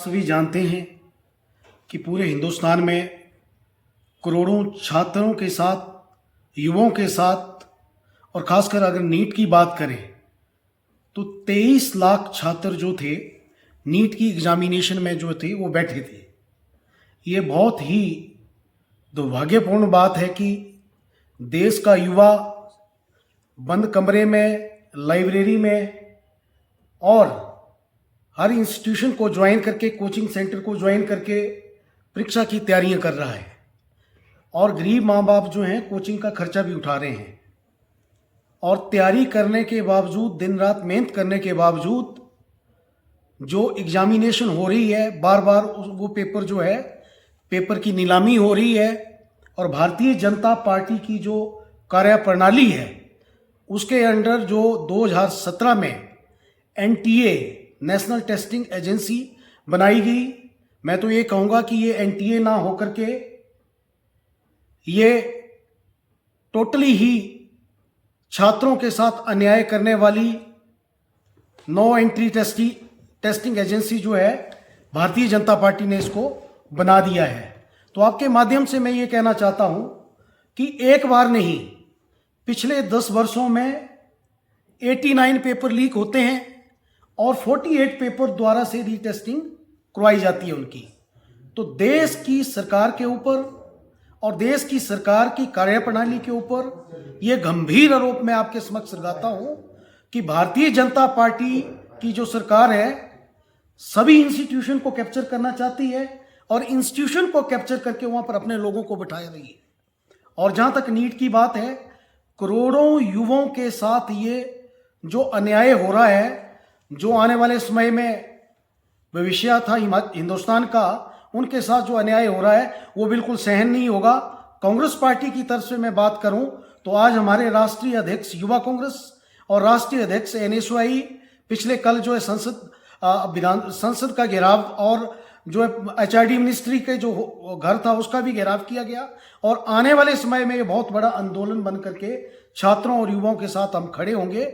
सभी जानते हैं कि पूरे हिंदुस्तान में करोड़ों छात्रों के साथ, युवाओं के साथ, और ख़ासकर अगर नीट की बात करें तो 23 लाख छात्र जो थे नीट की एग्जामिनेशन में जो थे वो बैठे थे। ये बहुत ही दुर्भाग्यपूर्ण बात है कि देश का युवा बंद कमरे में, लाइब्रेरी में और हर इंस्टीट्यूशन को ज्वाइन करके, कोचिंग सेंटर को ज्वाइन करके परीक्षा की तैयारियां कर रहा है। और गरीब माँ बाप जो हैं कोचिंग का खर्चा भी उठा रहे हैं, और तैयारी करने के बावजूद, दिन रात मेहनत करने के बावजूद जो एग्जामिनेशन हो रही है, बार बार वो पेपर जो है, पेपर की नीलामी हो रही है। और भारतीय जनता पार्टी की जो कार्यप्रणाली है उसके अंडर जो 2017 में NTA, नेशनल टेस्टिंग एजेंसी बनाई गई, मैं तो ये कहूँगा कि ये NTA ना होकर के ये टोटली ही छात्रों के साथ अन्याय करने वाली नो एंट्री टेस्टिंग एजेंसी जो है भारतीय जनता पार्टी ने इसको बना दिया है। तो आपके माध्यम से मैं ये कहना चाहता हूं कि एक बार नहीं, पिछले 10 वर्षों में 89 पेपर लीक होते हैं और 48 पेपर द्वारा से रीटेस्टिंग करवाई जाती है उनकी। तो देश की सरकार के ऊपर और देश की सरकार की कार्यप्रणाली के ऊपर ये गंभीर आरोप मैं आपके समक्ष लगाता हूं कि भारतीय जनता पार्टी की जो सरकार है सभी इंस्टीट्यूशन को कैप्चर करना चाहती है और इंस्टीट्यूशन को कैप्चर करके वहां पर अपने लोगों को बिठाया रही है। और जहां तक नीट की बात है, करोड़ों युवाओं के साथ ये जो अन्याय हो रहा है, जो आने वाले समय में भविष्य था हिंदुस्तान का, उनके साथ जो अन्याय हो रहा है वो बिल्कुल सहन नहीं होगा। कांग्रेस पार्टी की तरफ से मैं बात करूं तो आज हमारे राष्ट्रीय अध्यक्ष युवा कांग्रेस और राष्ट्रीय अध्यक्ष NSY पिछले कल जो है संसद का घेराव और जो HRD मिनिस्ट्री के जो घर था उसका भी घेराव किया गया। और आने वाले समय में ये बहुत बड़ा आंदोलन बन करके छात्रों और युवाओं के साथ हम खड़े होंगे।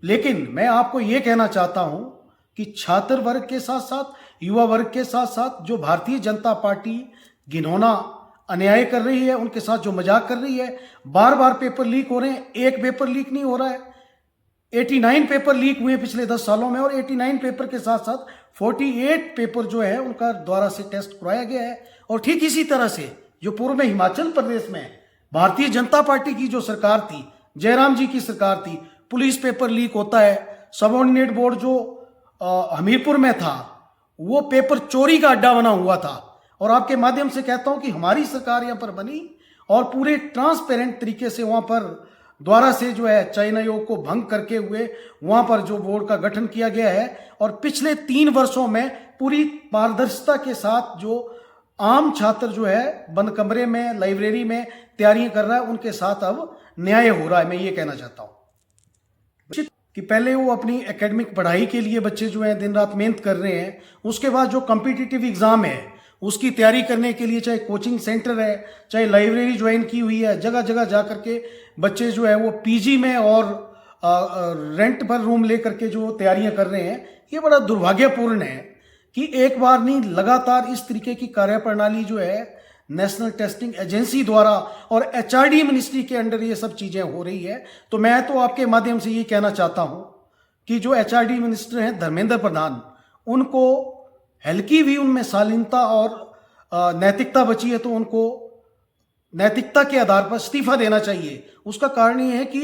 लेकिन मैं आपको ये कहना चाहता हूं कि छात्र वर्ग के साथ साथ, युवा वर्ग के साथ साथ जो भारतीय जनता पार्टी घिनौना अन्याय कर रही है, उनके साथ जो मजाक कर रही है, बार बार पेपर लीक हो रहे हैं। एक पेपर लीक नहीं हो रहा है, 89 पेपर लीक हुए पिछले 10 सालों में, और 89 पेपर के साथ साथ 48 पेपर जो है उनका द्वारा से टेस्ट करवाया गया है। और ठीक इसी तरह से जो पूर्व में हिमाचल प्रदेश में भारतीय जनता पार्टी की जो सरकार थी, जयराम जी की सरकार थी, पुलिस पेपर लीक होता है। सबऑर्डिनेट बोर्ड जो हमीरपुर में था वो पेपर चोरी का अड्डा बना हुआ था। और आपके माध्यम से कहता हूं कि हमारी सरकार यहां पर बनी और पूरे ट्रांसपेरेंट तरीके से वहां पर द्वारा से जो है चयन आयोग को भंग करके हुए वहां पर जो बोर्ड का गठन किया गया है। और पिछले 3 वर्षों में पूरी पारदर्शिता के साथ जो आम छात्र जो है बंद कमरे में, लाइब्रेरी में तैयारियां कर रहा है, उनके साथ अब न्याय हो रहा है। मैं ये कहना चाहता हूं कि पहले वो अपनी एकेडमिक पढ़ाई के लिए बच्चे जो है दिन रात मेहनत कर रहे हैं, उसके बाद जो कॉम्पिटिटिव एग्जाम है उसकी तैयारी करने के लिए चाहे कोचिंग सेंटर है, चाहे लाइब्रेरी ज्वाइन की हुई है, जगह जगह जा करके बच्चे जो है वो PG में और रेंट पर रूम ले करके जो तैयारियां कर रहे हैं। ये बड़ा दुर्भाग्यपूर्ण है कि एक बार नहीं, लगातार इस तरीके की कार्यप्रणाली जो है नेशनल टेस्टिंग एजेंसी द्वारा और HRD मिनिस्ट्री के अंडर ये सब चीजें हो रही है। तो मैं तो आपके माध्यम से ये कहना चाहता हूं कि जो HRD मिनिस्टर हैं धर्मेंद्र प्रधान, उनको हल्की भी उनमें शालीनता और नैतिकता बची है तो उनको नैतिकता के आधार पर इस्तीफा देना चाहिए। उसका कारण ये है कि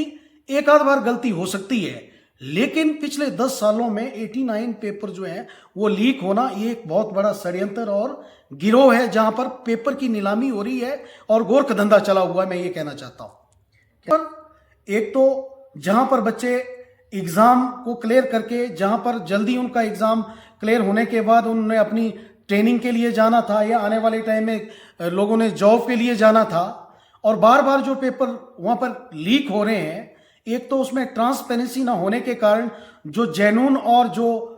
एक आध बार गलती हो सकती है, लेकिन पिछले 10 सालों में 89 पेपर जो हैं वो लीक होना, ये एक बहुत बड़ा षड्यंत्र और गिरोह है जहां पर पेपर की नीलामी हो रही है और गोरख धंधा चला हुआ है। मैं ये कहना चाहता हूं। एक तो जहां पर बच्चे एग्जाम को क्लियर करके, जहां पर जल्दी उनका एग्जाम क्लियर होने के बाद उन्होंने अपनी ट्रेनिंग के लिए जाना था या आने वाले टाइम में लोगों ने जॉब के लिए जाना था, और बार बार जो पेपर वहां पर लीक हो रहे हैं, एक तो उसमें ट्रांसपेरेंसी ना होने के कारण जो जेन्युइन और जो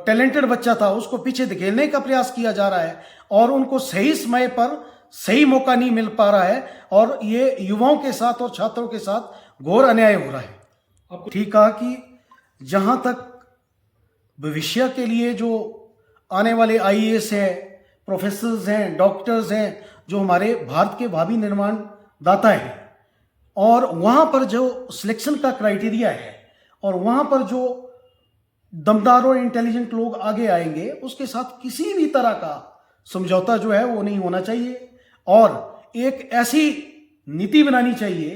टैलेंटेड बच्चा था उसको पीछे धकेलने का प्रयास किया जा रहा है और उनको सही समय पर सही मौका नहीं मिल पा रहा है। और ये युवाओं के साथ और छात्रों के साथ घोर अन्याय हो रहा है। आपको ठीक कहा कि जहां तक भविष्य के लिए जो आने वाले आईएएस हैं, प्रोफेसर्स हैं, डॉक्टर्स हैं, जो हमारे भारत के भावी निर्माण दाता हैं, और वहाँ पर जो सिलेक्शन का क्राइटेरिया है और वहाँ पर जो दमदार और इंटेलिजेंट लोग आगे आएंगे, उसके साथ किसी भी तरह का समझौता जो है वो नहीं होना चाहिए। और एक ऐसी नीति बनानी चाहिए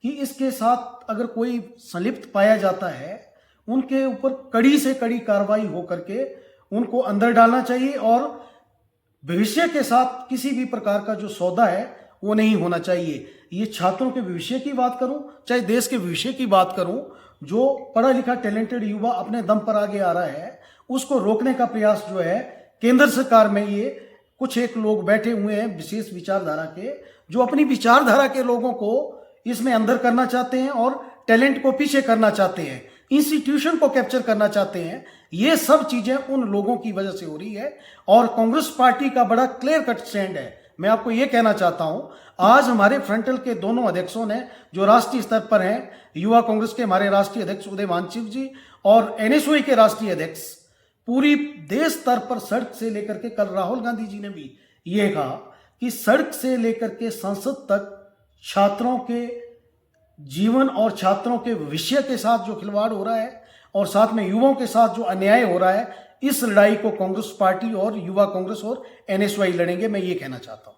कि इसके साथ अगर कोई संलिप्त पाया जाता है, उनके ऊपर कड़ी से कड़ी कार्रवाई हो करके उनको अंदर डालना चाहिए, और भविष्य के साथ किसी भी प्रकार का जो सौदा है वो नहीं होना चाहिए। ये छात्रों के भविष्य की बात करूं, चाहे देश के भविष्य की बात करूं, जो पढ़ा लिखा टैलेंटेड युवा अपने दम पर आगे आ रहा है, उसको रोकने का प्रयास जो है केंद्र सरकार में ये कुछ एक लोग बैठे हुए हैं विशेष विचारधारा के, जो अपनी विचारधारा के लोगों को इसमें अंदर करना चाहते हैं और टैलेंट को पीछे करना चाहते हैं, इंस्टीट्यूशन को कैप्चर करना चाहते हैं। ये सब चीजें उन लोगों की वजह से हो रही है, और कांग्रेस पार्टी का बड़ा क्लियर कट स्टैंड है। मैं आपको ये कहना चाहता हूं, आज हमारे फ्रंटल के दोनों अध्यक्षों ने, जो राष्ट्रीय स्तर पर हैं, युवा कांग्रेस के हमारे राष्ट्रीय अध्यक्ष उदय मानसिंह जी और एनएसयूआई के राष्ट्रीय अध्यक्ष, पूरी देश स्तर पर सड़क से लेकर के, कल राहुल गांधी जी ने भी ये कहा कि सड़क से लेकर के संसद तक छात्रों के जीवन और छात्रों के भविष्य के साथ जो खिलवाड़ हो रहा है और साथ में युवाओं के साथ जो अन्याय हो रहा है, इस लड़ाई को कांग्रेस पार्टी और युवा कांग्रेस और एनएसयूआई लड़ेंगे। मैं ये कहना चाहता हूं।